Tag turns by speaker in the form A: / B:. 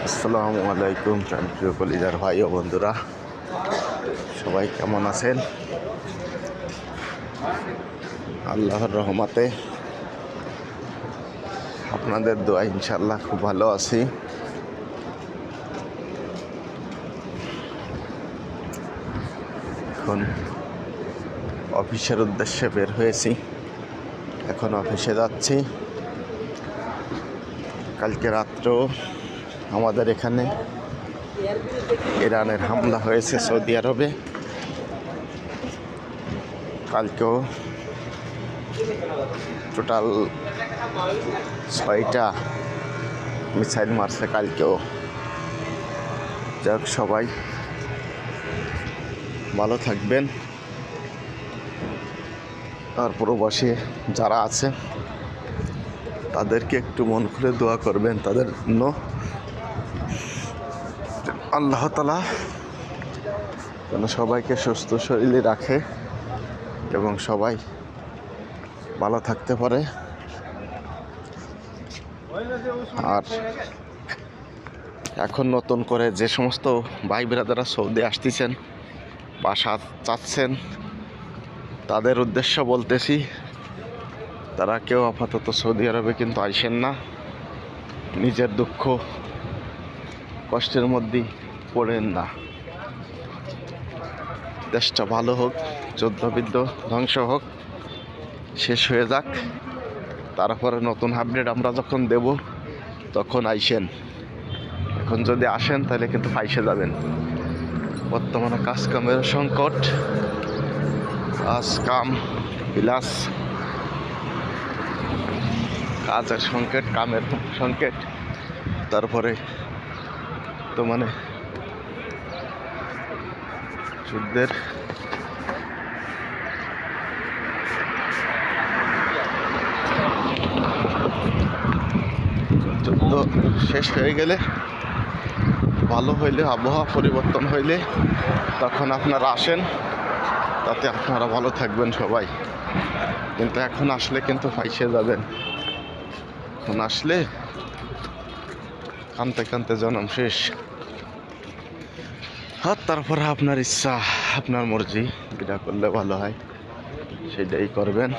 A: আসসালামু আলাইকুম প্রিয় কলিজার ভাই ও বন্ধুরা, সবাই কেমন আছেন? আল্লাহর রহমতে আপনাদের দোয়া ইনশাআল্লাহ খুব ভালো আছি। এখন অফিসের উদ্দেশ্যে বের হয়েছি, এখন অফিসে যাচ্ছি। কালকে রাত্রেও আমাদের এখানে ইরানের হামলা হয়েছে সৌদি আরবে। কালকেও টোটাল 6টা মিসাইল মারছে কালকেও। যাক, সবাই ভালো থাকবেন। আর প্রবাসী যারা আছে তাদেরকে একটু মন খুলে দোয়া করবেন, তাদের জন্য আল্লাহ তাআলা যেন সবাইকে সুস্থ শরীরে রাখে এবং সবাই ভালো থাকতে পারে। আর এখন নতুন করে যে সমস্ত ভাই ব্রাদাররা সৌদি আসতেছেন, বাসা চাচ্ছেন, তাদের উদ্দেশ্য বলতেছি, তারা কেউ আপাতত সৌদি আরবে কিন্তু আইসেন না। নিজের দুঃখ কষ্টের মধ্যেই পড়েন না। দেশটা ভালো হোক, যুদ্ধবিদ্ধ ধ্বংস হোক, শেষ হয়ে যাক, তারপরে নতুন আপডেট আমরা যখন দেব তখন আইসেন। এখন যদি আসেন তাহলে কিন্তু ফাইসে যাবেন। বর্তমানে কাজ কামের সংকট, কাজ কাম বিলাস, কাজের সংকট, কামের সংকট, তারপরে তো মানে যুদ্ধের যুদ্ধ শেষ হয়ে গেলে, ভালো হইলে, আবহাওয়া পরিবর্তন হইলে তখন আপনারা আসেন, তাতে আপনারা ভালো থাকবেন সবাই। কিন্তু এখন আসলে কিন্তু ফাইসে যাবেন। এখন আসলে কানতে কানতে জনম শেষ। আর তারপরে আপনার ইচ্ছা, আপনার মর্জি, যেটা করলে ভালো হয় সেটাই করবেন।